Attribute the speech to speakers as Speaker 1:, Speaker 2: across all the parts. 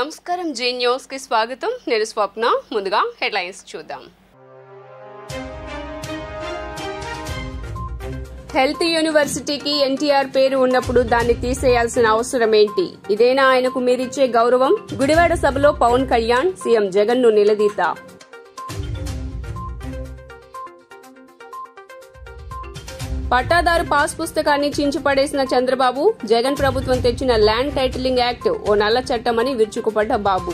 Speaker 1: నమస్కారం G news కి స్వాగతం నేను స్వప్న ముందుగా హెడ్లైన్స్ చూద్దాం హెల్త్ యూనివర్సిటీకి ఎన్టీఆర్ పేరు ఉన్నప్పుడు దాన్ని తీసేయాల్సిన అవసరం ఏంటి ఇదేనా ఆయనకు మీరిచ్చే గౌరవం గుడివాడ సభలో పవన్ కళ్యాణ్ సీఎం జగన్ ను నిలదీత పట్టాదారు పాస్ పుస్తకాన్ని చించిపడేసిన చంద్రబాబు జగన్ ప్రభుత్వం తెచ్చిన ల్యాండ్ టైటిలింగ్ యాక్ట్ ఓ నల్ల చట్టమని విరుచుకుపడ్డ బాబు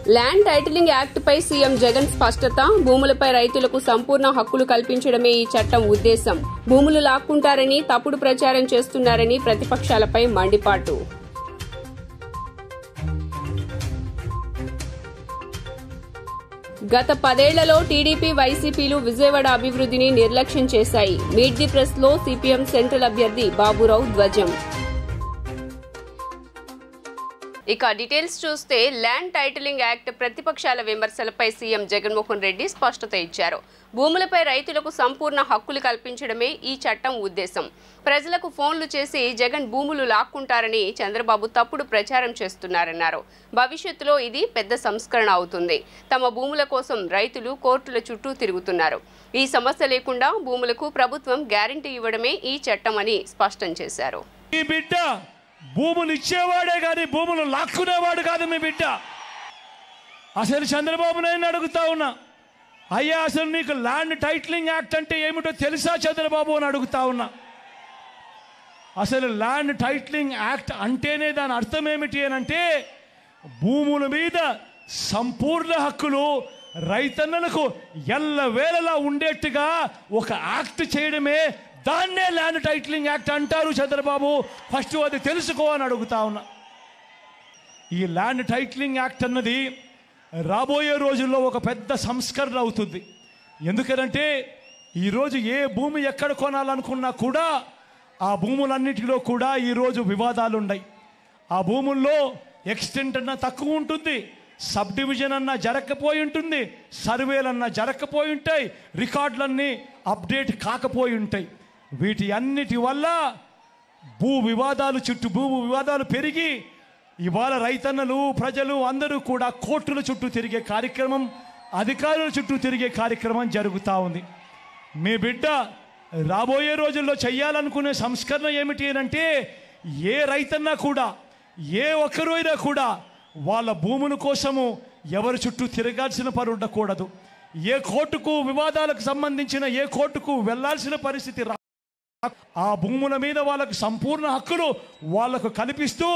Speaker 1: ల్యాండ్ టైటిలింగ్ యాక్ట్ పై సీఎం జగన్ స్పష్టత భూములపై రైతులకు సంపూర్ణ హక్కులు కల్పించడమే ఈ చట్టం ఉద్దేశం భూములు లాక్కుంటారని తప్పుడు ప్రచారం చేస్తున్నారని ప్రతిపక్షాలపై మండిపాటు గత 10 ఏళ్లలో టీడీపీ వైసీపీలు విజయవాడ అభివృద్ధిని నిర్లక్ష్యం చేశాయి మీట్ ది ప్రెస్ లో సిపిఎం సెంట్రల్ అభ్యర్థి బాబురావు ధ్వజం ఇక డీటెయిల్స్ చూస్తే ల్యాండ్ టైటిలింగ్ యాక్ట్ ప్రతిపక్షాల విమర్శలపై సీఎం జగన్మోహన్ రెడ్డి స్పష్టత ఇచ్చారు భూములపై రైతులకు సంపూర్ణ హక్కులు కల్పించడమే ఈ చట్టం ఉద్దేశం ప్రజలకు ఫోన్లు చేసి జగన్ భూములు లాక్కుంటారని చంద్రబాబు తప్పుడు ప్రచారం చేస్తున్నారన్నారు భవిష్యత్తులో ఇది పెద్ద సంస్కరణ అవుతుంది తమ భూముల కోసం రైతులు కోర్టుల చుట్టూ తిరుగుతున్నారు ఈ సమస్య లేకుండా భూములకు ప్రభుత్వం గ్యారెంటీ ఇవ్వడమే ఈ చట్టం అని స్పష్టం చేశారు
Speaker 2: భూములు ఇచ్చేవాడే కానీ భూములు లాక్కునేవాడు కాదు మీ బిడ్డ అసలు చంద్రబాబు నాయుడు అడుగుతా ఉన్నా అయ్యా అసలు నీకు ల్యాండ్ టైటిలింగ్ యాక్ట్ అంటే ఏమిటో తెలుసా చంద్రబాబు అని అడుగుతా ఉన్నా అసలు ల్యాండ్ టైటిలింగ్ యాక్ట్ అంటేనే దాని అర్థం ఏమిటి అని అంటే భూముల మీద సంపూర్ణ హక్కులు రైతన్నలకు ఎల్లవేళలా ఉండేట్టుగా ఒక యాక్ట్ చేయడమే దాన్నే ల్యాండ్ టైటిలింగ్ యాక్ట్ అంటారు చంద్రబాబు ఫస్ట్ అది తెలుసుకో అని అడుగుతా ఉన్నా ఈ ల్యాండ్ టైటిలింగ్ యాక్ట్ అన్నది రాబోయే రోజుల్లో ఒక పెద్ద సంస్కరణ అవుతుంది ఎందుకంటే ఈరోజు ఏ భూమి ఎక్కడ కొనాలనుకున్నా కూడా ఆ భూములన్నిటిలో కూడా ఈరోజు వివాదాలు ఉన్నాయి ఆ భూముల్లో ఎక్స్టెంట్ అన్నా తక్కువ ఉంటుంది సబ్ డివిజన్ అన్నా జరగకపోయి ఉంటుంది సర్వేలన్నా జరగకపోయి ఉంటాయి రికార్డులన్నీ అప్డేట్ కాకపోయి ఉంటాయి వీటి అన్నిటి వల్ల భూ వివాదాలు పెరిగి ఇవాళ రైతన్నలు ప్రజలు అందరూ కూడా కోర్టుల చుట్టూ తిరిగే కార్యక్రమం అధికారుల చుట్టూ తిరిగే కార్యక్రమం జరుగుతూ ఉంది మీ బిడ్డ రాబోయే రోజుల్లో చేయాలనుకునే సంస్కరణ ఏమిటి అంటే ఏ రైతన్నా కూడా ఏ ఒక్కరైనా కూడా వాళ్ళ భూముల కోసము ఎవరి చుట్టూ తిరగాల్సిన పని ఉండకూడదు ఏ కోర్టుకు వివాదాలకు సంబంధించిన ఏ కోర్టుకు వెళ్లాల్సిన పరిస్థితి ఆ భూముల మీద వాళ్ళకు సంపూర్ణ హక్కులు వాళ్లకు కల్పిస్తూ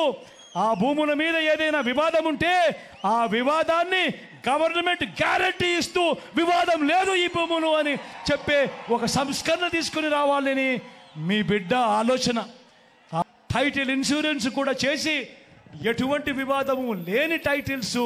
Speaker 2: ఆ భూముల మీద ఏదైనా వివాదం ఉంటే ఆ వివాదాన్ని గవర్నమెంట్ గ్యారెంటీ ఇస్తూ వివాదం లేదు ఈ భూములు అని చెప్పే ఒక సంస్కరణ తీసుకుని రావాలని మీ బిడ్డ ఆలోచన టైటిల్ ఇన్సూరెన్స్ కూడా చేసి ఎటువంటి వివాదము లేని టైటిల్స్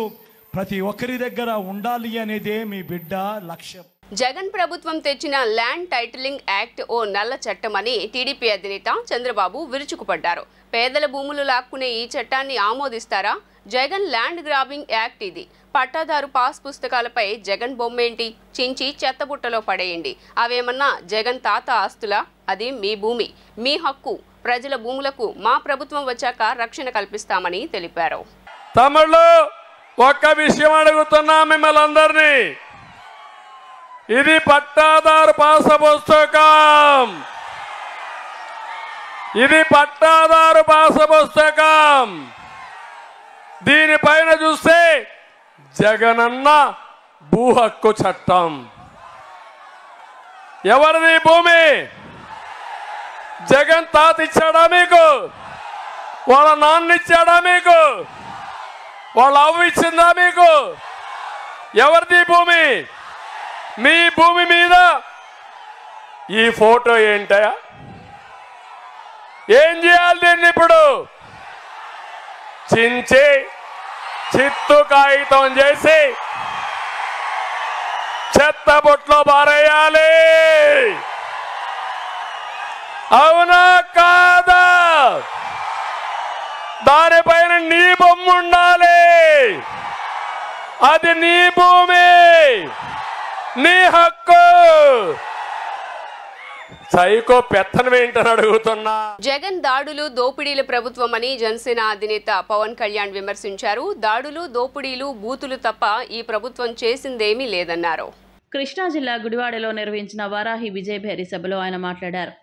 Speaker 2: ప్రతి ఒక్కరి దగ్గర ఉండాలి అనేదే మీ బిడ్డ లక్ష్యం
Speaker 1: జగన్ ప్రభుత్వం తెచ్చిన ల్యాండ్ టైటిలింగ్ యాక్ట్ ఓ నల్ల చట్టమని టీడీపీ అధినేత చంద్రబాబు విరుచుకుపడ్డారు పేదల భూములు లాక్కునే ఈ చట్టాన్ని ఆమోదిస్తారా జగన్ ల్యాండ్ గ్రాబింగ్ యాక్ట్ ఇది పట్టాదారు పాస్ పుస్తకాలపై జగన్ బొమ్మేంటి చించి చెత్తబుట్టలో పడేయండి అవేమన్నా జగన్ తాత ఆస్తులా అది మీ భూమి మీ హక్కు ప్రజల భూములకు మా ప్రభుత్వం వచ్చాక రక్షణ కల్పిస్తామని తెలిపారు
Speaker 3: తమిళలో ఒక్క విషయం అడుగుతున్నా మిమ్మల్ని అందరినీ ఇది పట్టాదారు పాస్ పుస్తకం ఇది పట్టాదారు పాస్ పుస్తకం దీనిపైన చూస్తే జగనన్న భూ హక్కు చట్టం ఎవరిది భూమి జగన్ తాత ఇచ్చాడా మీకు వాళ్ళ నాన్న ఇచ్చాడా మీకు వాళ్ళ అవ్వ ఇచ్చిందా మీకు ఎవరిది భూమి మీ భూమి మీద ఈ ఫోటో ఏంటయా ఏం చేయాలి దీన్ని ఇప్పుడు చించి చిత్తు కాగితం చేసి చెత్త బొట్లో పారేయాలి అవునా కాదా దానిపైన నీ బొమ్మ ఉండాలి అది నీ భూమి నీ హక్కు సైకో పెత్తనం ఏంటని అడుగుతున్నా.
Speaker 1: జగన్ దాడులు దోపిడీల ప్రభుత్వమని జనసేన అధినేత పవన్ కళ్యాణ్ విమర్శించారు. దాడులు దోపిడీలు బూతులు తప్ప ఈ ప్రభుత్వం చేసిందేమీ లేదన్నారు.
Speaker 4: కృష్ణా జిల్లా గుడివాడలో నిర్వహించిన వారాహి విజయభేరి సభలో ఆయన మాట్లాడారు.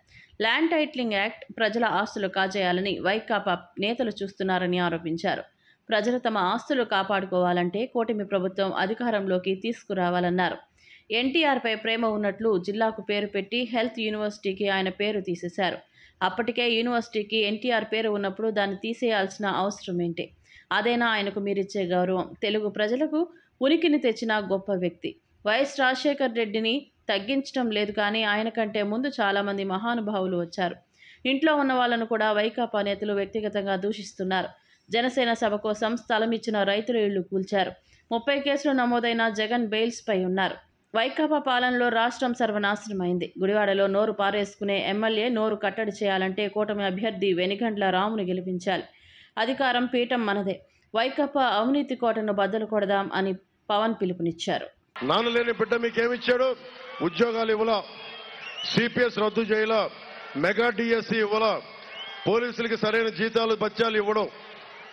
Speaker 4: ల్యాండ్ టైటిలింగ్ యాక్ట్ ప్రజల ఆస్తులు కాజేయాలని వైకాపా నేతలు చూస్తున్నారని ఆరోపించారు. ప్రజలు తమ ఆస్తులు కాపాడుకోవాలంటే కూటమి ప్రభుత్వం అధికారంలోకి తీసుకురావాలన్నారు. ఎన్టీఆర్పై ప్రేమ ఉన్నట్లు జిల్లాకు పేరు పెట్టి హెల్త్ యూనివర్సిటీకి ఆయన పేరు తీసేశారు. అప్పటికే యూనివర్సిటీకి ఎన్టీఆర్ పేరు ఉన్నప్పుడు దాన్ని తీసేయాల్సిన అవసరం ఏంటి? అదేనా ఆయనకు మీరిచ్చే గౌరవం? తెలుగు ప్రజలకు ఉనికిని తెచ్చిన గొప్ప వ్యక్తి. వైఎస్ రాజశేఖర్ రెడ్డిని తగ్గించడం లేదు, కానీ ఆయన కంటే ముందు చాలామంది మహానుభావులు వచ్చారు. ఇంట్లో ఉన్న వాళ్ళను కూడా వైకాపా నేతలు వ్యక్తిగతంగా దూషిస్తున్నారు. జనసేన సభ కోసం స్థలం ఇచ్చిన రైతుల ఇళ్లు కూల్చారు. 30 కేసులు నమోదైన జగన్ బెయిల్స్పై ఉన్నారు. వైకాపా పాలనలో రాష్ట్రం సర్వనాశనమైంది. గుడివాడలో నోరు పారేసుకునే ఎమ్మెల్యే నోరు కట్టడి చేయాలంటే కూటమి అభ్యర్థి వెనిగండ్ల రామును గెలిపించాలి. అధికారం పీఠం మనదే. వైకాపా అవినీతి కోటను బద్దలు కొడదాం అని పవన్ పిలుపునిచ్చారు.
Speaker 5: నాన్నలేని బిడ్డ మీకేమిచ్చాడు? ఉద్యోగాలు ఇవ్వలా, సిపిఎస్ రద్దు చేయలా, మెగా డిఎస్సి ఇవ్వలా, పోలీసులకి సరైన జీతాలు బత్యాలు ఇవ్వడం,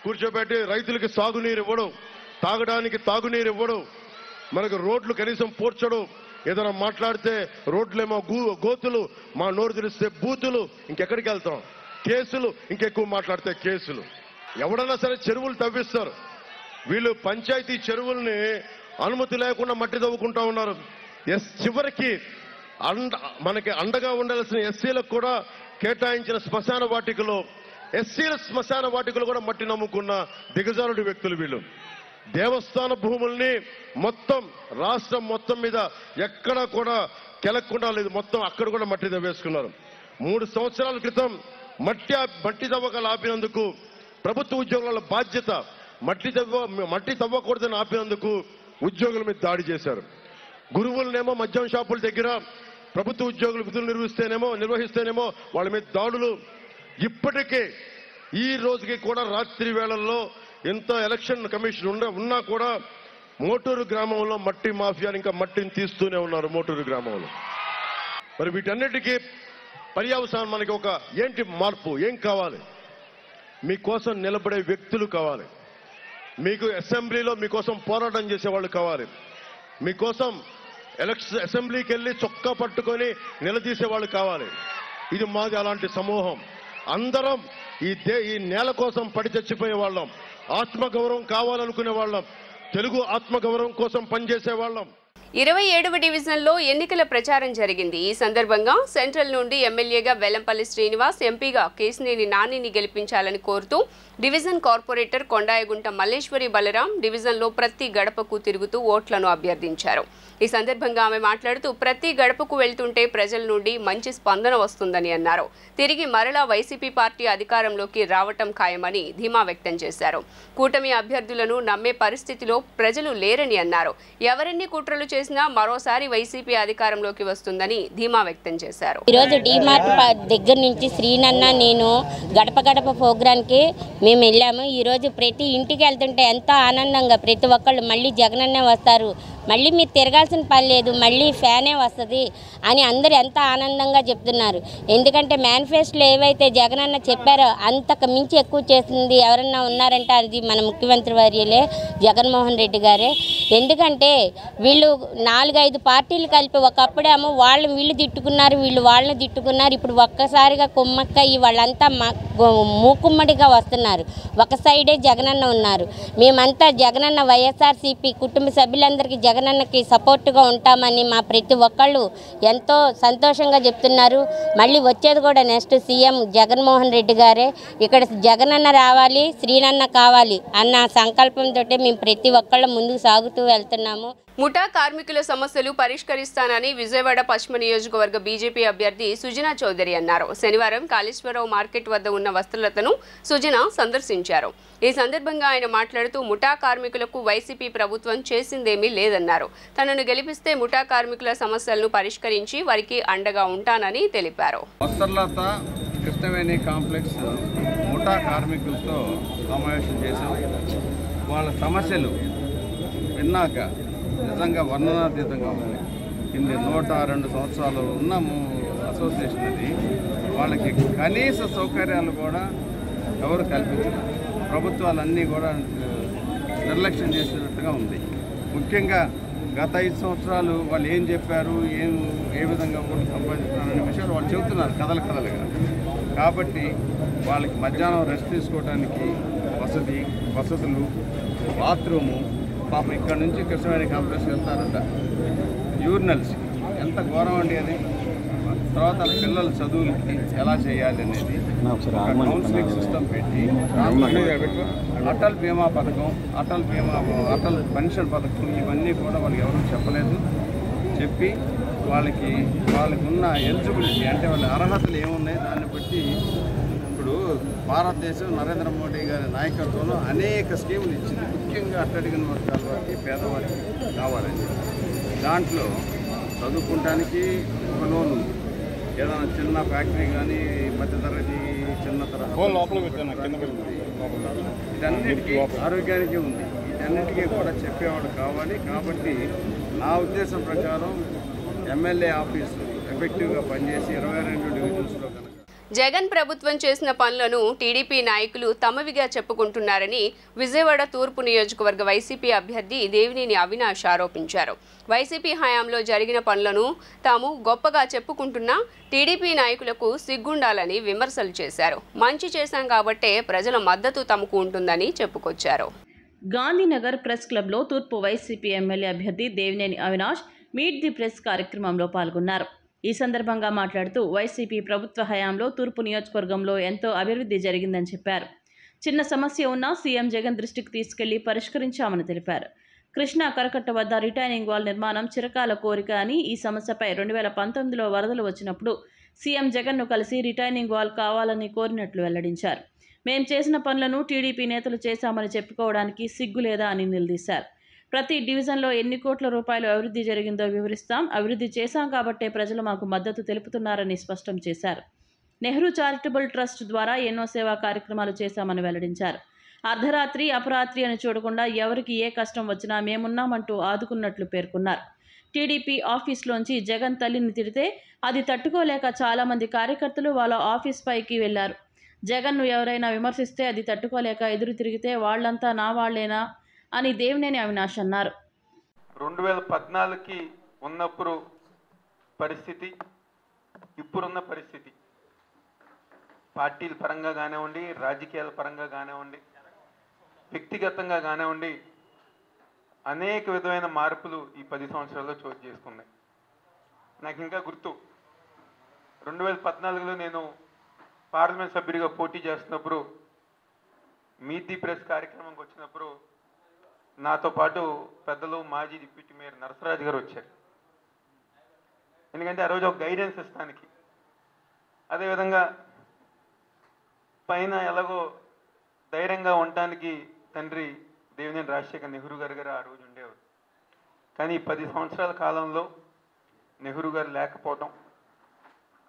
Speaker 5: కూర్చోబెట్టి రైతులకి సాగునీరు ఇవ్వడం, తాగడానికి తాగునీరు ఇవ్వడం, మనకు రోడ్లు కనీసం పోర్చడం. ఏదైనా మాట్లాడితే రోడ్లేమో గోతులు, మా నోరు తెలిస్తే బూతులు. ఇంకెక్కడికి వెళ్తాం? కేసులు, ఇంకెక్కువ మాట్లాడితే కేసులు. ఎవడన్నా సరే చెరువులు తవ్విస్తారు. వీళ్ళు పంచాయతీ చెరువుల్ని అనుమతి లేకుండా మట్టి తవ్వుకుంటా ఉన్నారు. చివరికి మనకి అండగా ఉండాల్సిన ఎస్సీలకు కూడా కేటాయించిన శ్మశాన వాటికలో ఎస్సీల శ్మశాన వాటికలు కూడా మట్టి నమ్ముకున్న దిగజారుడు వ్యక్తులు వీళ్ళు. దేవస్థాన భూముల్ని మొత్తం రాష్ట్రం మొత్తం మీద ఎక్కడా కూడా కెలక్కుండా లేదు, మొత్తం అక్కడ కూడా మట్టి తవ్వేసుకున్నారు. 3 సంవత్సరాల క్రితం మట్టి తవ్వకాలు ఆపినందుకు ప్రభుత్వ ఉద్యోగుల బాధ్యత. మట్టి తవ్వకూడదని ఆపినందుకు ఉద్యోగుల మీద దాడి చేశారు. గురువులనేమో మద్యం షాపుల దగ్గర ప్రభుత్వ ఉద్యోగులు విధులు నిర్వహిస్తేనేమో వాళ్ళ మీద దాడులు. ఇప్పటికే ఈ రోజుకి కూడా రాత్రి వేళల్లో ఎంత ఎలక్షన్ కమిషన్ ఉన్నా కూడా మోటూరు గ్రామంలో మట్టి మాఫియాలు ఇంకా మట్టిని తీస్తూనే ఉన్నారు మోటూరు గ్రామంలో. మరి వీటన్నిటికీ పర్యవసానం మనకి ఒక ఏంటి మార్పు? ఏం కావాలి? మీకోసం నిలబడే వ్యక్తులు కావాలి. మీకు అసెంబ్లీలో మీకోసం పోరాటం చేసేవాళ్ళు కావాలి. మీకోసం అసెంబ్లీకి వెళ్ళి చొక్కా పట్టుకొని నిలదీసే వాళ్ళు కావాలి. ఇది మాది అలాంటి సమూహం. అందరం ఈ నేల కోసం పడి చచ్చిపోయే వాళ్ళం. ఆత్మగౌరవం కావాలనుకునే వాళ్ళం. తెలుగు ఆత్మగౌరవం కోసం పనిచేసే వాళ్ళం.
Speaker 1: 27వ డివిజన్లో ఎన్నికల ప్రచారం జరిగింది. ఈ సందర్భంగా సెంట్రల్ నుండి ఎమ్మెల్యేగా వెల్లంపల్లి శ్రీనివాస్, ఎంపీగా కేశినేని నానిని గెలిపించాలని కోరుతూ డివిజన్ కార్పొరేటర్ కొండాయగుంట మల్లేశ్వరి బలరాం డివిజన్లో ప్రతి గడపకు తిరుగుతూ ఓట్లను అభ్యర్థించారు. ఈ సందర్భంగా ఆమె మాట్లాడుతూ ప్రతి గడపకు వెళ్తుంటే ప్రజల నుండి మంచి స్పందన వస్తుందని అన్నారు. తిరిగి మరలా వైసీపీ పార్టీ అధికారంలోకి రావటం ఖాయమని ధీమా వ్యక్తం చేశారు. కూటమి అభ్యర్థులను నమ్మే పరిస్థితిలో ప్రజలు లేరని అన్నారు. ఎవరెన్ని కుట్రలు చేసినా మరోసారి వైసీపీ అధికారంలోకి వస్తుందని ధీమా వ్యక్తం చేశారు.
Speaker 6: ఈరోజు డీమార్ట్ దగ్గర నుంచి శ్రీనన్న నేను గడప గడప ప్రోగ్రాంకి మేము వెళ్ళాము. ఈరోజు ప్రతి ఇంటికి వెళ్తుంటే ఎంతో ఆనందంగా ప్రతి ఒక్కళ్ళు మళ్ళీ జగనన్నే వస్తారు, మళ్ళీ మీరు తిరగాల్సిన పని లేదు, మళ్ళీ ఫ్యానే వస్తుంది అని అందరూ ఎంత ఆనందంగా చెప్తున్నారు. ఎందుకంటే మేనిఫెస్టోలో ఏవైతే జగనన్న చెప్పారో అంతకు మించి ఎక్కువ చేసింది ఎవరన్నా ఉన్నారంటే అది మన ముఖ్యమంత్రి వర్యులే జగన్మోహన్ రెడ్డి గారే. ఎందుకంటే వీళ్ళు 4-5 పార్టీలు కలిపి ఒకప్పుడేమో వీళ్ళు తిట్టుకున్నారు, వీళ్ళు వాళ్ళని తిట్టుకున్నారు. ఇప్పుడు ఒక్కసారిగా కుమ్మక్కయ్యి వాళ్ళంతా మూకుమ్మడిగా వస్తున్నారు. ఒక సైడే జగనన్న ఉన్నారు. మేమంతా జగనన్న వైఎస్ఆర్సీపీ కుటుంబ సభ్యులందరికీ జగనన్నకి సపోర్టుగా ఉంటామని మా ప్రతి ఒక్కళ్ళు ఎంతో సంతోషంగా చెప్తున్నారు. మళ్ళీ వచ్చేది కూడా నెక్స్ట్ సీఎం జగన్మోహన్ రెడ్డి గారే. ఇక్కడ జగనన్న రావాలి, శ్రీనన్న కావాలి అన్న సంకల్పంతో మేము ప్రతి ఒక్కళ్ళు ముందుకు సాగుతూ వెళ్తున్నాము.
Speaker 1: ముఠా కార్మికుల సమస్యలు పరిష్కరిస్తానని విజయవాడ పశ్చిమ నియోజకవర్గ బీజేపీ అభ్యర్థి సుజనా చౌదరి అన్నారు. శనివారం కాళేశ్వరరావు మార్కెట్ వద్ద ఉన్న వస్త్రలతను సుజనా సందర్శించారు. ఈ సందర్భంగా ఆయన మాట్లాడుతూ ముఠా కార్మికులకు వైసీపీ ప్రభుత్వం చేసిందేమీ లేదన్నారు. తనను గెలిపిస్తే ముఠా కార్మికుల సమస్యలను పరిష్కరించి వారికి అండగా ఉంటానని తెలిపారు.
Speaker 7: వస్త్రలత కృష్ణవేణి కాంప్లెక్స్ ముఠా కార్మికులతో సమావేశం చేశాం. వాళ్ళ సమస్యలు విన్నాక నిజంగా వర్ణనాతీతంగా ఉంది. ఇన్ని 102 సంవత్సరాలు ఉన్నాము, అసోసియేషన్ అది. వాళ్ళకి కనీస సౌకర్యాలు కూడా ఎవరు కల్పించరు. ప్రభుత్వాలన్నీ కూడా నిర్లక్ష్యం చేసినట్టుగా ఉంది. ముఖ్యంగా గత 5 సంవత్సరాలు వాళ్ళు ఏం చెప్పారు, ఏ విధంగా ఓట్లు సంపాదిస్తున్నారు అనే విషయాలు వాళ్ళు చెబుతున్నారు కథలుగా. కాబట్టి వాళ్ళకి మధ్యాహ్నం రెస్ట్ తీసుకోవడానికి వసతులు, బాత్రూము, పాపం ఇక్కడ నుంచి కృష్ణవేణి కాంప్లెక్స్కి వెళ్తారంట యూరినల్స్, ఎంత ఘోరం అండి అది. తర్వాత పిల్లల చదువులకి ఎలా చేయాలి అనేది కౌన్సిలింగ్ సిస్టమ్ పెట్టి, అటల్ బీమా పథకం, అటల్ పెన్షన్ పథకం, ఇవన్నీ కూడా వాళ్ళకి ఎవరు చెప్పలేదు. చెప్పి వాళ్ళకి ఉన్న ఎలిజిబిలిటీ అంటే వాళ్ళ అర్హతలు ఏమున్నాయి దాన్ని బట్టి ఇప్పుడు భారతదేశం నరేంద్ర మోడీ గారి నాయకత్వంలో అనేక స్కీములు ఇచ్చింది. ముఖ్యంగా అట్టడిగిన వర్గాల వారికి, పేదవారికి కావాలని. దాంట్లో చదువుకోవడానికి ఒక లోను, ఏదైనా చిన్న ఫ్యాక్టరీ కానీ మధ్యతరగతి చిన్న తరహా ఇదన్నిటికీ ఆరోగ్యానికి ఉంది. వీటన్నిటికీ కూడా చెప్పేవాడు కావాలి. కాబట్టి నా ఉద్దేశం ప్రకారం ఎమ్మెల్యే ఆఫీసు ఎఫెక్టివ్గా పనిచేసి 22 డివిజన్స్లో కనుక
Speaker 1: జగన్ ప్రభుత్వం చేసిన పనులను టీడీపీ నాయకులు తమవిగా చెప్పుకుంటున్నారని విజయవాడ తూర్పు నియోజకవర్గ వైసీపీ అభ్యర్థి దేవినేని అవినాష్ ఆరోపించారు. వైసీపీ హయాంలో జరిగిన పనులను తాము గొప్పగా చెప్పుకుంటున్నా టీడీపీ నాయకులకు సిగ్గుండాలని విమర్శలు చేశారు. మంచి చేశాం కాబట్టే ప్రజల మద్దతు తమకు ఉంటుందని చెప్పుకొచ్చారు.
Speaker 4: గాంధీనగర్ ప్రెస్ క్లబ్లో తూర్పు వైసీపీ ఎమ్మెల్యే అభ్యర్థి Devineni Avinash meet the press కార్యక్రమంలో పాల్గొన్నారు. ఈ సందర్భంగా మాట్లాడుతూ వైసీపీ ప్రభుత్వ హయాంలో తూర్పు నియోజకవర్గంలో ఎంతో అభివృద్ధి జరిగిందని చెప్పారు. చిన్న సమస్య ఉన్నా సీఎం జగన్ దృష్టికి తీసుకెళ్లి పరిష్కరించామని తెలిపారు. కృష్ణా కరకట్ట వద్ద రిటైనింగ్ వాల్ నిర్మాణం చిరకాల కోరిక అని, ఈ సమస్యపై 2019లో వరదలు వచ్చినప్పుడు సీఎం జగన్ను కలిసి రిటైనింగ్ వాల్ కావాలని కోరినట్లు వెల్లడించారు. మేం చేసిన పనులను టీడీపీ నేతలు చేశామని చెప్పుకోవడానికి సిగ్గు లేదా అని నిలదీశారు. ప్రతి డివిజన్లో ఎన్ని కోట్ల రూపాయలు అభివృద్ధి జరిగిందో వివరిస్తాం. అభివృద్ధి చేశాం కాబట్టే ప్రజలు మాకు మద్దతు తెలుపుతున్నారని స్పష్టం చేశారు. నెహ్రూ చారిటబుల్ ట్రస్ట్ ద్వారా ఎన్నో సేవా కార్యక్రమాలు చేశామని వెల్లడించారు. అర్ధరాత్రి అపరాత్రి అని చూడకుండా ఎవరికి ఏ కష్టం వచ్చినా మేమున్నామంటూ ఆదుకున్నట్లు పేర్కొన్నారు. టీడీపీ ఆఫీస్లోంచి జగన్ తల్లిని తిడితే అది తట్టుకోలేక చాలామంది కార్యకర్తలు వాళ్ళ ఆఫీస్ పైకి వెళ్లారు. జగన్ను ఎవరైనా విమర్శిస్తే అది తట్టుకోలేక ఎదురు తిరిగితే వాళ్ళంతా నా వాళ్లేనా అని దేవినేని అవినాష్ అన్నారు.
Speaker 8: 2014కి ఉన్నప్పుడు పరిస్థితి, ఇప్పుడున్న పరిస్థితి, పార్టీల పరంగా కానివ్వండి, రాజకీయాల పరంగా కానివ్వండి, వ్యక్తిగతంగా కానివ్వండి, అనేక విధమైన మార్పులు ఈ 10 సంవత్సరాల్లో చోటు చేసుకున్నాయి. నాకు ఇంకా గుర్తు, 2014లో నేను పార్లమెంట్ సభ్యుడిగా పోటీ చేస్తున్నప్పుడు మీట్ ది ప్రెస్ కార్యక్రమంకి వచ్చినప్పుడు నాతో పాటు పెద్దలు మాజీ డిప్యూటీ మేయర్ నరసరాజు గారు వచ్చారు. ఎందుకంటే ఆ రోజు ఒక గైడెన్స్ ఇస్తానికి, అదేవిధంగా పైన ఎలాగో ధైర్యంగా ఉండటానికి తండ్రి దేవినేని రాజశేఖర్ నెహ్రూ గారు ఆ రోజు ఉండేవారు. కానీ 10 సంవత్సరాల కాలంలో నెహ్రూ గారు లేకపోవటం,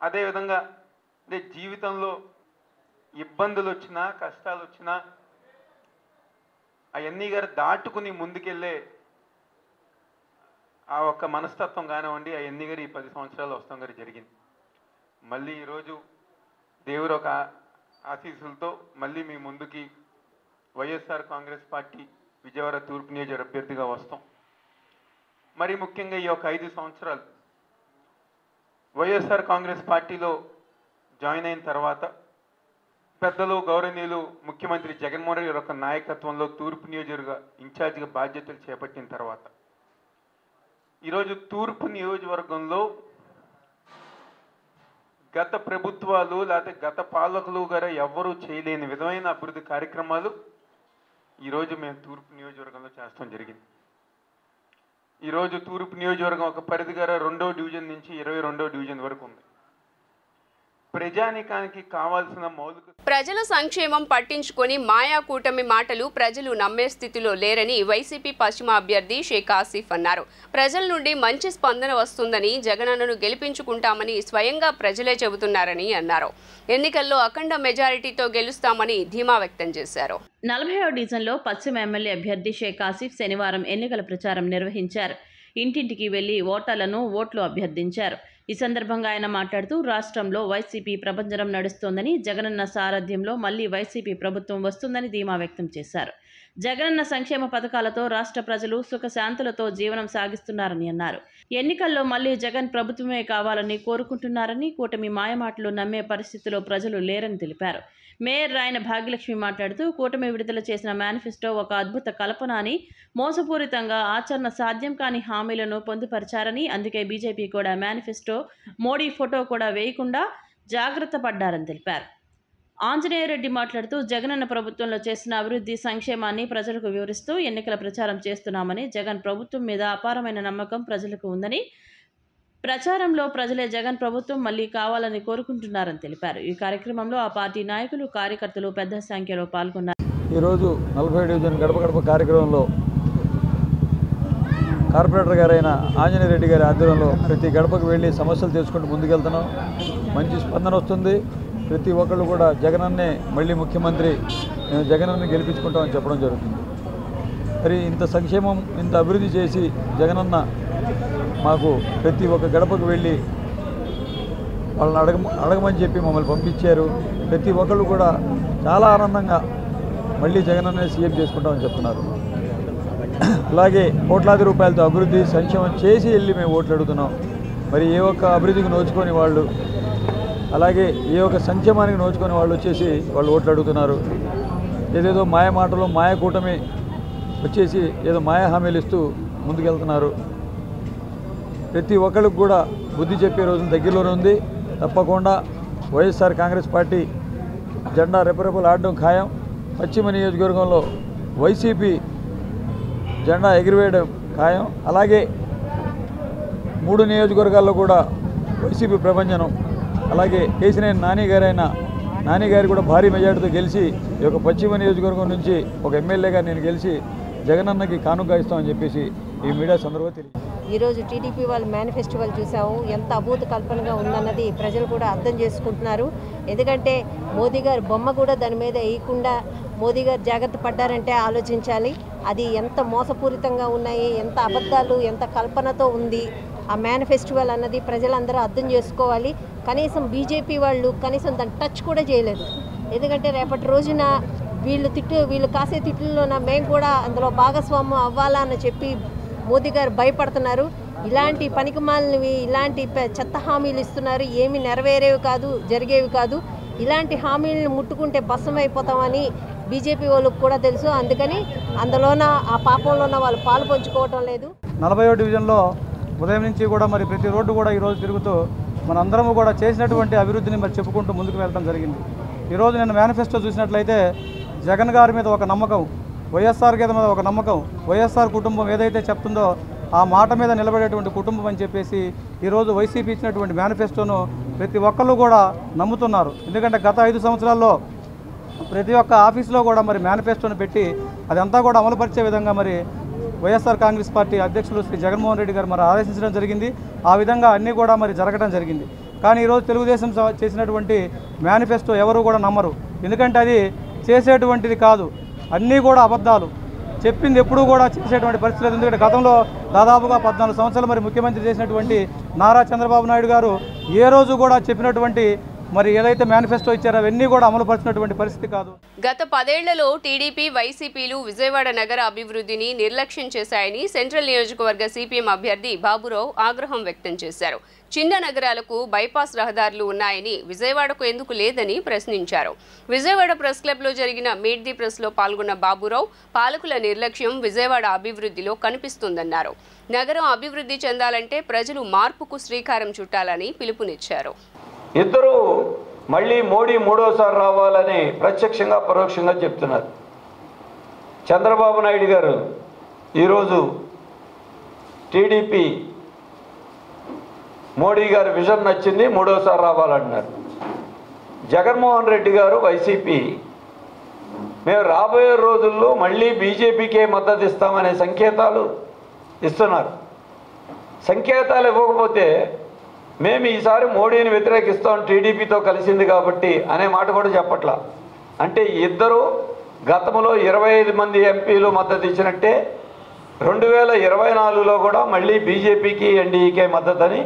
Speaker 8: అదేవిధంగా అంటే జీవితంలో ఇబ్బందులు వచ్చినా కష్టాలు వచ్చినా అవన్నీ గారు దాటుకుని ముందుకెళ్ళే ఆ ఒక్క మనస్తత్వం కానివ్వండి, అవన్నీ గారు ఈ 10 సంవత్సరాలు వస్తాం గారు జరిగింది. మళ్ళీ ఈరోజు దేవుడు ఒక ఆశీస్సులతో మళ్ళీ మీ ముందుకి వైఎస్ఆర్ కాంగ్రెస్ పార్టీ విజయవాడ తూర్పు నియోజకవర్గ అభ్యర్థిగా వస్తాం. మరి ముఖ్యంగా ఈ ఒక 5 సంవత్సరాలు వైఎస్ఆర్ కాంగ్రెస్ పార్టీలో జాయిన్ అయిన తర్వాత పెద్దలు గౌరవనీయులు ముఖ్యమంత్రి జగన్మోహన్ రెడ్డి యొక్క నాయకత్వంలో తూర్పు నియోజకవర్గ ఇన్ఛార్జిగా బాధ్యతలు చేపట్టిన తర్వాత ఈరోజు తూర్పు నియోజకవర్గంలో గత ప్రభుత్వాలు లేకపోతే గత పాలకులు గారు ఎవ్వరూ చేయలేని విధమైన అభివృద్ధి కార్యక్రమాలు ఈరోజు మేము తూర్పు నియోజకవర్గంలో చేస్తాం జరిగింది. ఈరోజు తూర్పు నియోజకవర్గం ఒక పరిధి గారు 2వ డివిజన్ నుంచి 22వ డివిజన్ వరకు ఉంది. ప్రజానికానికి కావాల్సిన మౌలిక
Speaker 1: ప్రజల సంక్షేమం పట్టించుకొని మాయా కూటమి మాటలు ప్రజలు నమ్మే స్థితిలో లేరని వైసీపీ పశ్చిమ అభ్యర్థి షేక్ ఆసిఫ్ అన్నారు. ప్రజల నుండి మంచి స్పందన వస్తుందని, జగనన్నను గెలిపించుకుంటామని స్వయంగా ప్రజలే చెబుతున్నారని అన్నారు. ఎన్నికల్లో అఖండ మెజారిటీతో గెలుస్తామని ధీమా వ్యక్తం చేశారు.
Speaker 4: 40వ డివిజన్లో పశ్చిమ ఎమ్మెల్యే అభ్యర్థి షేక్ ఆసిఫ్ శనివారం ఎన్నికల ప్రచారం నిర్వహించారు. ఇంటింటికి వెళ్లి ఓటర్లను ఓట్లు అభ్యర్థించారు. ఈ సందర్భంగా ఆయన మాట్లాడుతూ రాష్ట్రంలో వైసీపీ ప్రభంజనం నడుస్తోందని, జగనన్న సారథ్యంలో మళ్లీ వైసీపీ ప్రభుత్వం వస్తుందని ధీమా వ్యక్తం చేశారు. జగనన్న సంక్షేమ పథకాలతో రాష్ట్ర ప్రజలు సుఖశాంతులతో జీవనం సాగిస్తున్నారని అన్నారు. ఎన్నికల్లో మళ్లీ జగన్ ప్రభుత్వమే కావాలని కోరుకుంటున్నారని, కూటమి మాయమాటలు నమ్మే పరిస్థితిలో ప్రజలు లేరని తెలిపారు. మేయర్ రాయన భాగ్యలక్ష్మి మాట్లాడుతూ కూటమి విడుదల చేసిన మేనిఫెస్టో ఒక అద్భుత కల్పన అని, మోసపూరితంగా ఆచరణ సాధ్యం కాని హామీలను పొందుపరిచారని, అందుకే బీజేపీ కూడా మేనిఫెస్టో మోడీ ఫోటో కూడా వేయకుండా జాగ్రత్త పడ్డారని తెలిపారు. ఆంజనేయరెడ్డి మాట్లాడుతూ జగనన్న ప్రభుత్వంలో చేసిన అభివృద్ధి సంక్షేమాన్ని ప్రజలకు వివరిస్తూ ఎన్నికల ప్రచారం చేస్తున్నామని, జగన్ ప్రభుత్వం మీద అపారమైన నమ్మకం ప్రజలకు ఉందని, ప్రచారంలో ప్రజలే జగన్ ప్రభుత్వం మళ్లీ కావాలని కోరుకుంటున్నారని తెలిపారు. ఈ కార్యక్రమంలో ఆ పార్టీ నాయకులు, కార్యకర్తలు పెద్ద సంఖ్యలో పాల్గొన్నారు.
Speaker 9: ఈరోజు 40 డివిజన్ గడప గడప కార్యక్రమంలో కార్పొరేటర్ గారైన ఆంజనేయరెడ్డి గారి ఆధ్వర్యంలో ప్రతి గడపకు వెళ్ళి సమస్యలు తెలుసుకుంటూ ముందుకెళ్తున్నాం. మంచి స్పందన వస్తుంది. ప్రతి ఒక్కళ్ళు కూడా జగనన్నే మళ్ళీ ముఖ్యమంత్రి, మేము జగనన్నే గెలిపించుకుంటామని చెప్పడం జరుగుతుంది. మరి ఇంత సంక్షేమం, ఇంత అభివృద్ధి చేసి జగనన్న మాకు ప్రతి ఒక్క గడపకు వెళ్ళి వాళ్ళని అడగమని చెప్పి మమ్మల్ని పంపించారు. ప్రతి ఒక్కళ్ళు కూడా చాలా ఆనందంగా మళ్ళీ జగనన్నే సీఎం చేసుకుంటామని చెప్తున్నారు. అలాగే కోట్లాది రూపాయలతో అభివృద్ధి సంక్షేమం చేసి వెళ్ళి మేము ఓట్లు అడుగుతున్నాం. మరి ఏ ఒక్క అభివృద్ధికి నోచుకొని వాళ్ళు, అలాగే ఏ ఒక్క సంక్షేమానికి నోచుకొని వాళ్ళు వచ్చేసి వాళ్ళు ఓట్లు అడుగుతున్నారు. ఏదేదో మాయ మాటలు, మాయ కూటమి వచ్చేసి ఏదో మాయ హామీలు ఇస్తూ ముందుకెళ్తున్నారు. ప్రతి ఒక్కరికి కూడా బుద్ధి చెప్పే రోజున దగ్గరలోనే ఉంది. తప్పకుండా వైఎస్ఆర్ కాంగ్రెస్ పార్టీ జెండా రెపరెపలు ఆడడం ఖాయం. పశ్చిమ నియోజకవర్గంలో వైసీపీ జెండా ఎగిరివేయడం ఖాయం. అలాగే 3 నియోజకవర్గాల్లో కూడా వైసీపీ ప్రభంజనం. అలాగే కేసినేని నాని గారు కూడా భారీ మెజార్టీతో గెలిచి ఈ యొక్క పశ్చిమ నియోజకవర్గం నుంచి ఒక ఎమ్మెల్యేగా నేను గెలిచి జగనన్నకి కానుక ఇస్తామని చెప్పేసి ఈ మీడియా సందర్భంగా తెలియదు.
Speaker 10: ఈరోజు టీడీపీ వాళ్ళు మేనిఫెస్టివల్ చూసాము. ఎంత అభూత కల్పనగా ఉందన్నది ప్రజలు కూడా అర్థం చేసుకుంటున్నారు. ఎందుకంటే మోదీ గారు బొమ్మ కూడా దాని మీద వేయకుండా మోదీ గారు జాగ్రత్త పడ్డారంటే ఆలోచించాలి. అది ఎంత మోసపూరితంగా ఉన్నాయి, ఎంత అబద్ధాలు, ఎంత కల్పనతో ఉంది ఆ మేనిఫెస్టివల్ అన్నది ప్రజలందరూ అర్థం చేసుకోవాలి. కనీసం బీజేపీ వాళ్ళు కనీసం దాన్ని టచ్ కూడా చేయలేదు. ఎందుకంటే రేపటి రోజున వీళ్ళు కాసే తిట్లలోన మేము కూడా అందులో భాగస్వామ్యం అవ్వాలా అని చెప్పి మోదీ గారు భయపడుతున్నారు. ఇలాంటి పనికిమాలినవి, ఇలాంటి చెత్త హామీలు ఇస్తున్నారు. ఏమి నెరవేరేవి కాదు, జరిగేవి కాదు. ఇలాంటి హామీలను ముట్టుకుంటే భస్మైపోతామని బీజేపీ వాళ్ళకు కూడా తెలుసు. అందుకని అందులోన ఆ పాపంలోన వాళ్ళు పాలు పంచుకోవటం లేదు.
Speaker 11: 40వ డివిజన్లో ఉదయం నుంచి కూడా మరి ప్రతి రోడ్డు కూడా ఈరోజు తిరుగుతూ మనందరము కూడా చేసినటువంటి అభివృద్ధిని మరి చెప్పుకుంటూ ముందుకు వెళ్ళడం జరిగింది. ఈరోజు నేను మేనిఫెస్టో చూసినట్లయితే జగన్ గారి మీద ఒక నమ్మకం, వైఎస్ఆర్ గారి మీద ఒక నమ్మకం, వైఎస్ఆర్ కుటుంబం ఏదైతే చెప్తుందో ఆ మాట మీద నిలబడేటువంటి కుటుంబం అని చెప్పేసి ఈరోజు వైసీపీ ఇచ్చినటువంటి మేనిఫెస్టోను ప్రతి ఒక్కళ్ళు కూడా నమ్ముతున్నారు. ఎందుకంటే గత 5 సంవత్సరాల్లో ప్రతి ఒక్క ఆఫీసులో కూడా మరి మేనిఫెస్టోను పెట్టి అదంతా కూడా అమలుపరిచే విధంగా మరి వైఎస్ఆర్ కాంగ్రెస్ పార్టీ అధ్యక్షులు శ్రీ జగన్మోహన్ రెడ్డి గారు మరి ఆదేశించడం జరిగింది. ఆ విధంగా అన్నీ కూడా మరి జరగడం జరిగింది. కానీ ఈరోజు తెలుగుదేశం చేసినటువంటి మేనిఫెస్టో ఎవరు కూడా నమ్మరు. ఎందుకంటే అది చేసేటువంటిది కాదు, అన్నీ కూడా అబద్ధాలు. చెప్పింది ఎప్పుడూ కూడా చేసేటువంటి పరిస్థితి లేదు. ఎందుకంటే గతంలో దాదాపుగా 14 సంవత్సరాలు మరి ముఖ్యమంత్రి చేసినటువంటి నారా చంద్రబాబు నాయుడు గారు ఏ రోజు కూడా చెప్పినటువంటి మరి ఏదైతే మేనిఫెస్టో ఇచ్చారో అవన్నీ కూడా అమలుపరిచినటువంటి పరిస్థితి కాదు.
Speaker 1: గత 10 ఏళ్లలో టీడీపీ, వైసీపీలు విజయవాడ నగర అభివృద్ధిని నిర్లక్ష్యం చేశాయని సెంట్రల్ నియోజకవర్గ సిపిఎం అభ్యర్థి బాబురావు ఆగ్రహం వ్యక్తం చేశారు. చిన్న నగరాలకు బైపాస్ రహదారులు ఉన్నాయని విజయవాడకు ఎందుకు లేదని ప్రశ్నించారు. విజయవాడ ప్రెస్ క్లబ్లో జరిగిన మీట్ ది ప్రెస్లో పాల్గొన్న బాబురావు పాలకుల నిర్లక్ష్యం విజయవాడ అభివృద్ధిలో కనిపిస్తుందన్నారు. నగరం అభివృద్ధి చెందాలంటే ప్రజలు మార్పుకు శ్రీకారం చుట్టాలని పిలుపునిచ్చారు.
Speaker 12: ఇద్దరు మళ్ళీ మోడీ 3వసారి రావాలని ప్రత్యక్షంగా పరోక్షంగా చెప్తున్నారు. చంద్రబాబు నాయుడు గారు ఈరోజు టీడీపీ మోడీ గారి విజన్ నచ్చింది, 3వసారి రావాలన్నారు. జగన్మోహన్ రెడ్డి గారు వైసీపీ మేము రాబోయే రోజుల్లో మళ్ళీ బీజేపీకే మద్దతు ఇస్తామనే సంకేతాలు ఇస్తున్నారు. సంకేతాలు ఇవ్వకపోతే మేము ఈసారి మోడీని వ్యతిరేకిస్తాం, టీడీపీతో కలిసింది కాబట్టి అనే మాట కూడా చెప్పట్లా. అంటే ఇద్దరు గతంలో 25 మంది ఎంపీలు మద్దతు ఇచ్చినట్టే 2024లో కూడా మళ్ళీ బీజేపీకి ఎన్డీఏకే మద్దతు అని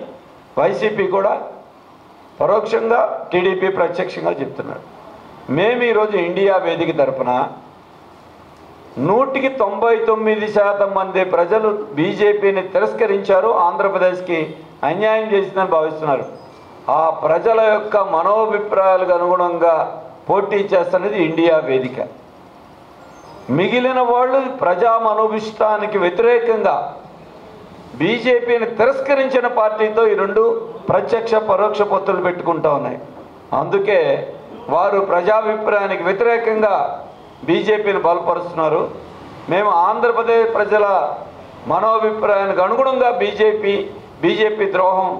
Speaker 12: వైసీపీ కూడా పరోక్షంగా, టీడీపీ ప్రత్యక్షంగా చెప్తున్నారు. మేము ఈరోజు ఇండియా వేదిక తరపున 99% మంది ప్రజలు బీజేపీని తిరస్కరించారు, ఆంధ్రప్రదేశ్కి అన్యాయం చేసిందని భావిస్తున్నారు. ఆ ప్రజల యొక్క మనోభిప్రాయాలకు అనుగుణంగా పోటీ చేస్తున్నది ఇండియా వేదిక. మిగిలిన వాళ్ళు ప్రజా మనోభిష్టానికి వ్యతిరేకంగా బీజేపీని తిరస్కరించిన పార్టీతో ఈ రెండు ప్రత్యక్ష పరోక్ష పొత్తులు పెట్టుకుంటూ ఉన్నాయి. అందుకే వారు ప్రజాభిప్రాయానికి వ్యతిరేకంగా బీజేపీని బలపరుస్తున్నారు. మేము ఆంధ్రప్రదేశ్ ప్రజల మనోభిప్రాయానికి అనుగుణంగా బీజేపీ ద్రోహం,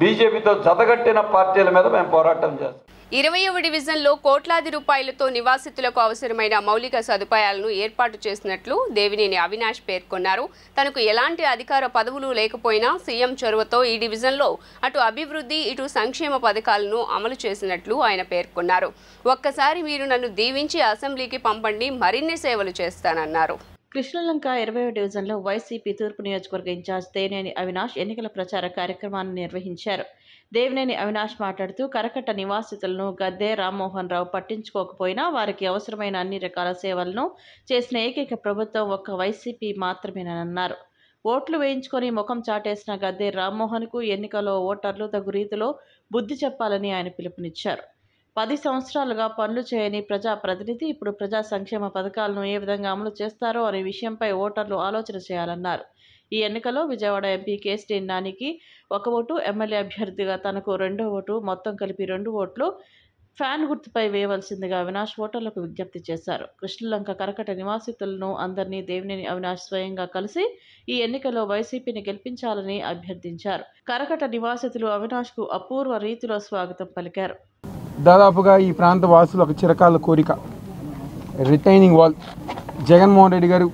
Speaker 12: బీజేపీతో జతగట్టిన పార్టీల మీద మేము పోరాటం చేస్తాం.
Speaker 1: 20వ డివిజన్లో కోట్లాది రూపాయలతో నివాసితులకు అవసరమైన మౌలిక సదుపాయాలను ఏర్పాటు చేసినట్లు దేవినేని అవినాష్ పేర్కొన్నారు. తనకు ఎలాంటి అధికార పదవులు లేకపోయినా సీఎం చొరవతో ఈ డివిజన్లో అటు అభివృద్ధి, ఇటు సంక్షేమ పథకాలను అమలు చేసినట్లు ఆయన పేర్కొన్నారు. ఒక్కసారి మీరు నన్ను దీవించి అసెంబ్లీకి పంపండి, మరిన్ని సేవలు చేస్తానన్నారు.
Speaker 4: కృష్ణలంక 20వ డివిజన్లో వైసీపీ తూర్పు నియోజకవర్గ ఇన్ఛార్జ్ దేవినేని అవినాష్ ఎన్నికల ప్రచార కార్యక్రమాన్ని నిర్వహించారు. దేవినేని అవినాష్ మాట్లాడుతూ కరకట్ట నివాసితులను గద్దె రామ్మోహన్ రావు పట్టించుకోకపోయినా వారికి అవసరమైన అన్ని రకాల సేవలను చేసిన ఏకైక ప్రభుత్వం ఒక్క వైసీపీ మాత్రమేనన్నారు. ఓట్లు వేయించుకొని ముఖం చాటేసిన గద్దె రామ్మోహన్కు ఎన్నికల్లో ఓటర్లు తగు రీతిలో బుద్ధి చెప్పాలని ఆయన పిలుపునిచ్చారు. 10 సంవత్సరాలుగా పనులు చేయని ప్రజాప్రతినిధి ఇప్పుడు ప్రజా సంక్షేమ పథకాలను ఏ విధంగా అమలు చేస్తారో అనే విషయంపై ఓటర్లు ఆలోచన చేయాలన్నారు. ఈ ఎన్నికల్లో విజయవాడ ఎంపీ కేసీ నానికి 1 ఓటు, ఎమ్మెల్యే అభ్యర్థిగా తనకు 2వ ఓటు, మొత్తం కలిపి 2 ఓట్లు ఫ్యాన్ గుర్తుపై వేయవలసిందిగా అవినాష్ ఓటర్లకు విజ్ఞప్తి చేశారు. కృష్ణలంక కరకట నివాసితులను అందరినీ దేవినేని అవినాష్ స్వయంగా కలిసి ఈ ఎన్నికల్లో వైసీపీని గెలిపించాలని అభ్యర్థించారు. కరకట నివాసితులు అవినాష్కు అపూర్వ రీతిలో స్వాగతం పలికారు.
Speaker 13: దాదాపుగా ఈ ప్రాంత వాసులు ఒక చిరకాల కోరిక రిటైనింగ్ వాల్ జగన్మోహన్ రెడ్డి గారు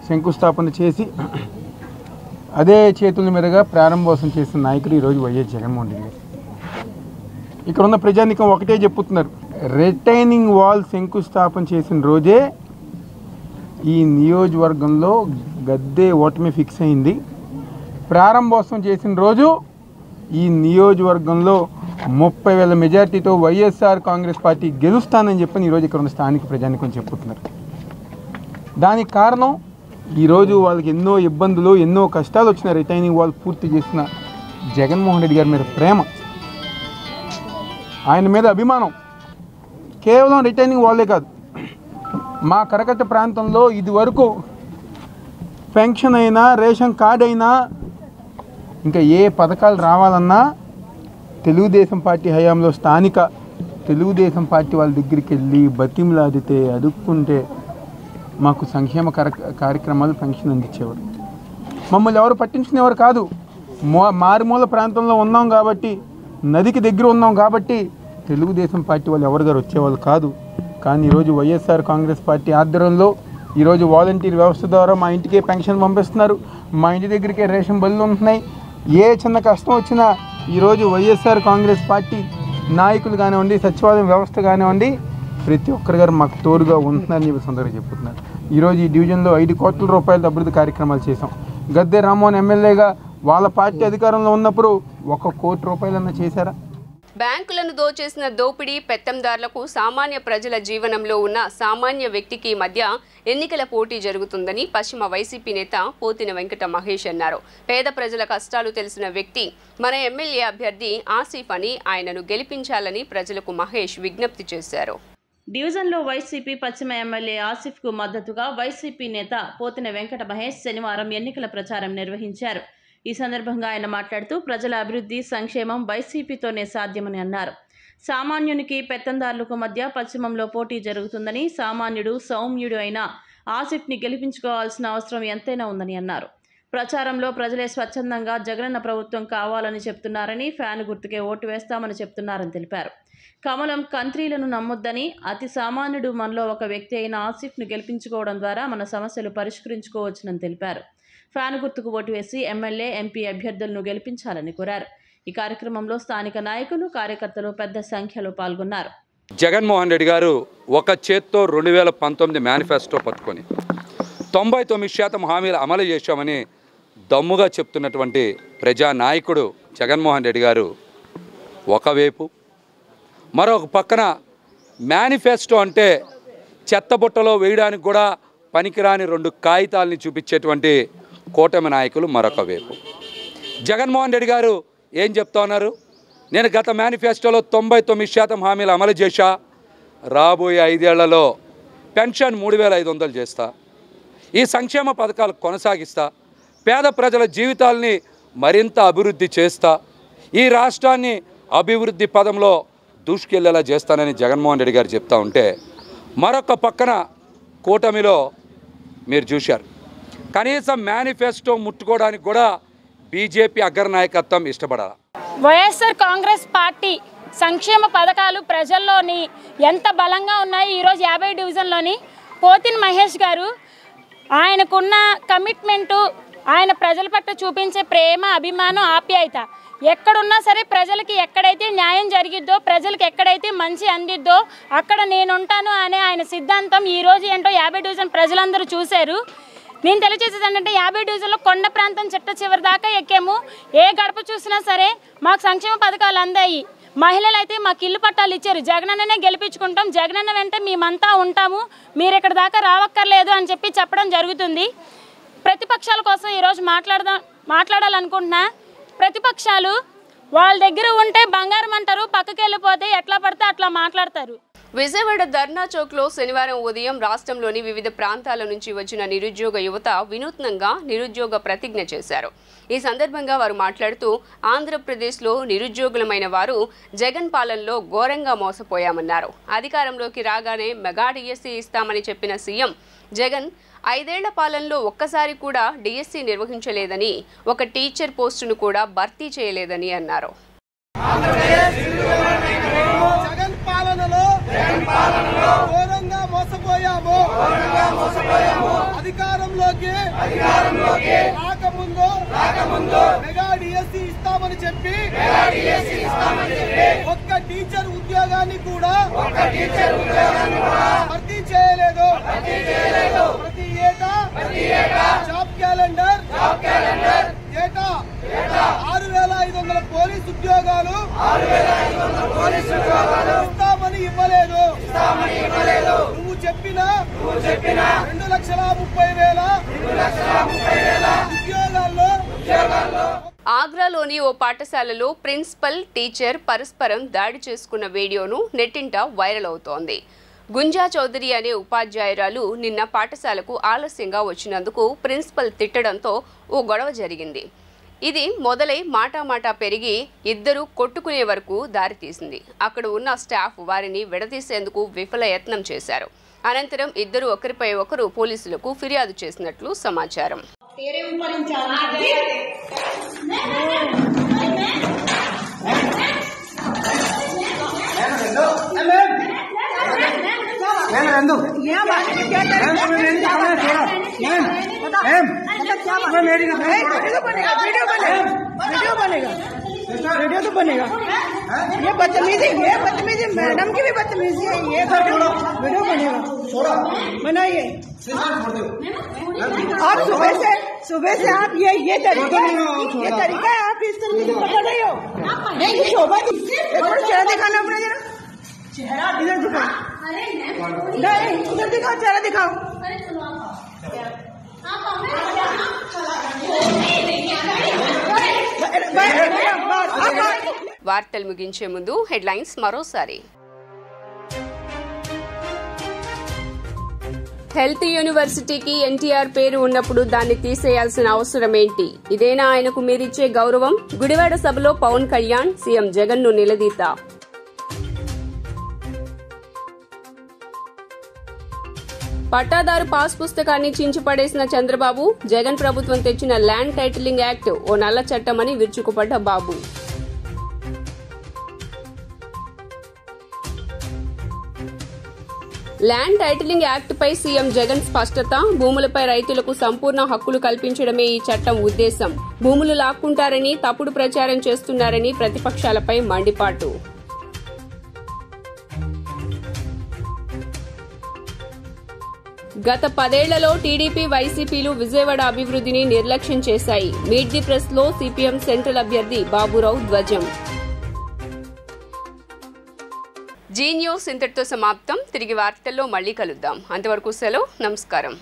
Speaker 13: శంకుస్థాపన చేసి అదే చేతుల మీదుగా ప్రారంభోత్సవం చేసిన నాయకుడు ఈరోజు వైఎస్ జగన్మోహన్ రెడ్డి గారు. ఇక్కడ ఉన్న ప్రజానికం ఒకటే చెప్పుతున్నారు, రిటైనింగ్ వాల్ శంకుస్థాపన చేసిన రోజే ఈ నియోజకవర్గంలో గద్దె ఓటమి ఫిక్స్ అయింది. ప్రారంభోత్సవం చేసిన రోజు ఈ నియోజకవర్గంలో 30,000 మెజార్టీతో వైఎస్ఆర్ కాంగ్రెస్ పార్టీ గెలుస్తానని చెప్పని ఈరోజు ఇక్కడ ఉన్న స్థానిక ప్రజానికం చెప్పుతున్నారు. దానికి కారణం ఈరోజు వాళ్ళకి ఎన్నో ఇబ్బందులు, ఎన్నో కష్టాలు వచ్చిన రిటైనింగ్ వాల్ పూర్తి చేసిన జగన్మోహన్ రెడ్డి గారి మీద ప్రేమ, ఆయన మీద అభిమానం. కేవలం రిటైనింగ్ వాల్లే కాదు, మా కరకట్ట ప్రాంతంలో ఇది వరకు పెన్షన్ అయినా, రేషన్ కార్డ్ అయినా, ఇంకా ఏ పథకాలు రావాలన్నా తెలుగుదేశం పార్టీ హయాంలో స్థానిక తెలుగుదేశం పార్టీ వాళ్ళ దగ్గరికి వెళ్ళి బతిమలాడితే, అడుక్కుంటే మాకు సంక్షేమ కార్యక్రమాలు పెన్షన్ అందించేవారు. మమ్మల్ని ఎవరు పట్టించుకునేవారు కాదు. మారుమూల ప్రాంతంలో ఉన్నాం కాబట్టి, నదికి దగ్గర ఉన్నాం కాబట్టి తెలుగుదేశం పార్టీ వాళ్ళు ఎవరి గారు వచ్చేవాళ్ళు కాదు. కానీ ఈరోజు వైఎస్ఆర్ కాంగ్రెస్ పార్టీ ఆధ్వర్యంలో ఈరోజు వాలంటీర్ వ్యవస్థ ద్వారా మా ఇంటికే పెన్షన్ పంపిస్తున్నారు, మా ఇంటి దగ్గరికే రేషన్ బళ్ళు ఉంటున్నాయి. ఏ చిన్న కష్టం వచ్చినా ఈరోజు వైఎస్ఆర్ కాంగ్రెస్ పార్టీ నాయకులు కానివ్వండి, సచివాలయం వ్యవస్థ కానివ్వండి, ప్రతి ఒక్కరి గారు మాకు తోడుగా ఉంటున్నారని చెప్పి సందర్భంగా చెప్పుతున్నారు. ఈరోజు ఈ డివిజన్లో 5 కోట్ల రూపాయల అభివృద్ధి కార్యక్రమాలు చేశాం. గద్దె రామ్మోహన్ ఎమ్మెల్యేగా వాళ్ళ పార్టీ అధికారంలో ఉన్నప్పుడు 1 కోటి రూపాయలన్నా చేశారా?
Speaker 1: బ్యాంకులను దోచేసిన దోపిడీ పెత్తందారులకు సామాన్య ప్రజల జీవనంలో ఉన్న సామాన్య వ్యక్తికి మధ్య ఎన్నికల పోటీ జరుగుతుందని పశ్చిమ వైసీపీ నేత పోతిన వెంకట మహేష్ అన్నారు. పేద ప్రజల కష్టాలు తెలిసిన వ్యక్తి మన ఎమ్మెల్యే అభ్యర్థి ఆసిఫ్ అని, ఆయనను గెలిపించాలని ప్రజలకు మహేష్ విజ్ఞప్తి చేశారు.
Speaker 4: డివిజన్లో వైసీపీ పశ్చిమ ఎమ్మెల్యే ఆసిఫ్కు మద్దతుగా వైసీపీ నేత పోతిన వెంకట మహేష్ శనివారం ఎన్నికల ప్రచారం నిర్వహించారు. ఈ సందర్భంగా ఆయన మాట్లాడుతూ ప్రజల అభివృద్ధి, సంక్షేమం వైసీపీతోనే సాధ్యమని అన్నారు. సామాన్యునికి పెత్తందారులకు మధ్య పశ్చిమంలో పోటీ జరుగుతుందని, సామాన్యుడు సౌమ్యుడు అయిన ఆసిఫ్ని గెలిపించుకోవాల్సిన అవసరం ఎంతైనా ఉందని అన్నారు. ప్రచారంలో ప్రజలే స్వచ్ఛందంగా జగనన్న ప్రభుత్వం కావాలని చెప్తున్నారని, ఫ్యాన్ గుర్తుకే ఓటు వేస్తామని చెప్తున్నారని తెలిపారు. కమలం కంత్రీలను నమ్మొద్దని, అతి సామాన్యుడు మనలో ఒక వ్యక్తి అయిన ఆసిఫ్ను గెలిపించుకోవడం ద్వారా మన సమస్యలు పరిష్కరించుకోవచ్చునని తెలిపారు. ఫ్యాన్ గుర్తుకు ఓటు వేసి ఎమ్మెల్యే, ఎంపీ అభ్యర్థులను గెలిపించాలని కోరారు. ఈ కార్యక్రమంలో స్థానిక నాయకులు, కార్యకర్తలు పెద్ద సంఖ్యలో పాల్గొన్నారు.
Speaker 14: జగన్మోహన్ రెడ్డి గారు ఒక చేత్తో 2019 మేనిఫెస్టో పట్టుకొని 99% హామీలు అమలు చేశామని దమ్ముగా చెప్తున్నటువంటి ప్రజానాయకుడు జగన్మోహన్ రెడ్డి గారు ఒకవైపు, మరొక పక్కన మేనిఫెస్టో అంటే చెత్తబుట్టలో వేయడానికి కూడా పనికిరాని 2 కాగితాలని చూపించేటువంటి కూటమి నాయకులు మరొక వైపు. జగన్మోహన్ రెడ్డి గారు ఏం చెప్తా ఉన్నారు? నేను గత మేనిఫెస్టోలో 99% హామీలు అమలు చేశా, రాబోయే 5 ఏళ్లలో పెన్షన్ 3500 చేస్తా, ఈ సంక్షేమ పథకాలు కొనసాగిస్తా, పేద ప్రజల జీవితాలని మరింత అభివృద్ధి చేస్తా, ఈ రాష్ట్రాన్ని అభివృద్ధి పదంలో దూసుకెళ్లేలా చేస్తానని జగన్మోహన్ రెడ్డి గారు చెప్తా ఉంటే, మరొక పక్కన కూటమిలో మీరు చూశారు కనీసం మేనిఫెస్టో ముట్టుకోవడానికి కూడా బీజేపీ అగ్రనాయకత్వం ఇష్టపడాలి.
Speaker 15: వైఎస్ఆర్ కాంగ్రెస్ పార్టీ సంక్షేమ పథకాలు ప్రజల్లోని ఎంత బలంగా ఉన్నాయి. ఈరోజు 50 డివిజన్లోని పోతిన్ మహేష్ గారు ఆయనకున్న కమిట్మెంటు, ఆయన ప్రజల పట్ల చూపించే ప్రేమ, అభిమానం, ఆప్యాయత ఎక్కడున్నా సరే ప్రజలకి ఎక్కడైతే న్యాయం జరిగిద్దో, ప్రజలకు ఎక్కడైతే మంచి అందిద్దో అక్కడ నేనుంటాను అనే ఆయన సిద్ధాంతం ఈరోజు ఏంటో 50 డివిజన్ ప్రజలందరూ చూశారు. నేను తెలియజేసేది ఏంటంటే 50 డివిజన్లో కొండ ప్రాంతం చిట్ట చివరి దాకా ఎక్కాము. ఏ గడప చూసినా సరే మాకు సంక్షేమ పథకాలు అందాయి. మహిళలు అయితే మాకు ఇల్లు పట్టాలు ఇచ్చారు. జగనన్ననే గెలిపించుకుంటాం, జగనన్న వెంట మేమంతా ఉంటాము, మీరు ఇక్కడ దాకా రావక్కర్లేదు అని చెప్పడం జరుగుతుంది. ప్రతిపక్షాల కోసం ఈరోజు మాట్లాడాలనుకుంటున్నా. ప్రతిపక్షాలు వాళ్ళ దగ్గర ఉంటే బంగారం అంటారు, పక్కకి వెళ్ళిపోతే ఎట్లా పడితే అట్లా మాట్లాడతారు.
Speaker 1: విజయవాడ ధర్నా చౌక్లో శనివారం ఉదయం రాష్ట్రంలోని వివిధ ప్రాంతాల నుంచి వచ్చిన నిరుద్యోగ యువత వినూత్నంగా నిరుద్యోగ ప్రతిజ్ఞ చేశారు. ఈ సందర్భంగా వారు మాట్లాడుతూ ఆంధ్రప్రదేశ్లో నిరుద్యోగులమైన వారు జగన్ పాలనలో ఘోరంగా మోసపోయామన్నారు. అధికారంలోకి రాగానే మెగా డిఎస్సీ ఇస్తామని చెప్పిన సీఎం జగన్ 5 ఏళ్ల పాలనలో ఒక్కసారి కూడా డిఎస్సీ నిర్వహించలేదని, ఒక టీచర్ పోస్టును కూడా భర్తీ చేయలేదని అన్నారు.
Speaker 16: ఘోరంగా మోసపోయాము. అధికారంలోకి రాకముందు మెగా డిఎస్సీ ఇస్తామని చెప్పి ఒక్క టీచర్ ఉద్యోగాన్ని కూడా భర్తీ చేయలేదు. ప్రతి ఏటా జాబ్ క్యాలెండర్ ఏటా 6500 పోలీసు ఉద్యోగాలు ఇస్తామని ఇవ్వలేదు. నువ్వు చెప్పిన 2,30,000 ఉద్యోగాల్లో
Speaker 1: ఆగ్రాలోని ఓ పాఠశాలలో ప్రిన్సిపల్, టీచర్ పరస్పరం దాడి చేసుకున్న వీడియోను నెట్టింట వైరల్ అవుతోంది. గుంజా చౌదరి అనే ఉపాధ్యాయురాలు నిన్న పాఠశాలకు ఆలస్యంగా వచ్చినందుకు ప్రిన్సిపల్ తిట్టడంతో ఓ గొడవ జరిగింది. ఇది మొదలై మాటామాటా పెరిగి ఇద్దరు కొట్టుకునే వరకు దారితీసింది. అక్కడ ఉన్న స్టాఫ్ వారిని విడదీసేందుకు విఫల యత్నం చేశారు. అనంతరం ఇద్దరు ఒకరిపై ఒకరు పోలీసులకు ఫిర్యాదు చేసినట్లు సమాచారం.
Speaker 16: वीडियो तो बनेगा। ये बदतमीजी मैडम की भी बदतमीजी है। ये वीडियो बनेगा, बनाइए। आप सुबह से आप ये तरीका है, आप इस तरीके से पकड़ रहे हो। नहीं शोभा चेहरा दिखाना अपना, जरा चेहरा इधर दिखाओ, नहीं उधर दिखाओ, चेहरा दिखाओ।
Speaker 1: వార్తలు ముగించే ముందు హెడ్లైన్స్ మరోసారి. హెల్త్ యూనివర్సిటీకి ఎన్టీఆర్ పేరు ఉన్నప్పుడు దాన్ని తీసేయాల్సిన అవసరం ఏంటి? ఇదేనా ఆయనకు మీరిచ్చే గౌరవం? గుడివాడ సభలో పవన్ కళ్యాణ్ సీఎం జగన్ ను నిలదీత. పట్టాదారు పాస్ పుస్తకాన్ని చించిపడేసిన చంద్రబాబు, జగన్ ప్రభుత్వం తెచ్చిన ల్యాండ్ టైటిలింగ్ యాక్ట్ ఓ నల్ల చట్టమని విరుచుకుపడ్డ బాబు. ల్యాండ్ టైటిలింగ్ యాక్ట్ పై సీఎం జగన్ స్పష్టత. భూములపై రైతులకు సంపూర్ణ హక్కులు కల్పించడమే ఈ చట్టం ఉద్దేశం. భూములు లాక్కుంటారని తప్పుడు ప్రచారం చేస్తున్నారని ప్రతిపక్షాలపై మండిపాటు. గత 10 ఏళ్లలో టీడీపీ వైసీపీలు విజయవాడ అభివృద్ధిని నిర్లక్ష్యం చేశాయి. మీట్ ది ప్రెస్ లో సిపిఎం సెంట్రల్ అభ్యర్థి బాబురావు ధ్వజం. జీ న్యూస్ ఇంతటితో సమాప్తం. తిరిగి వార్తల్లో మళ్ళీ కలుద్దాం. అంతవరకు సెలవు. నమస్కారం.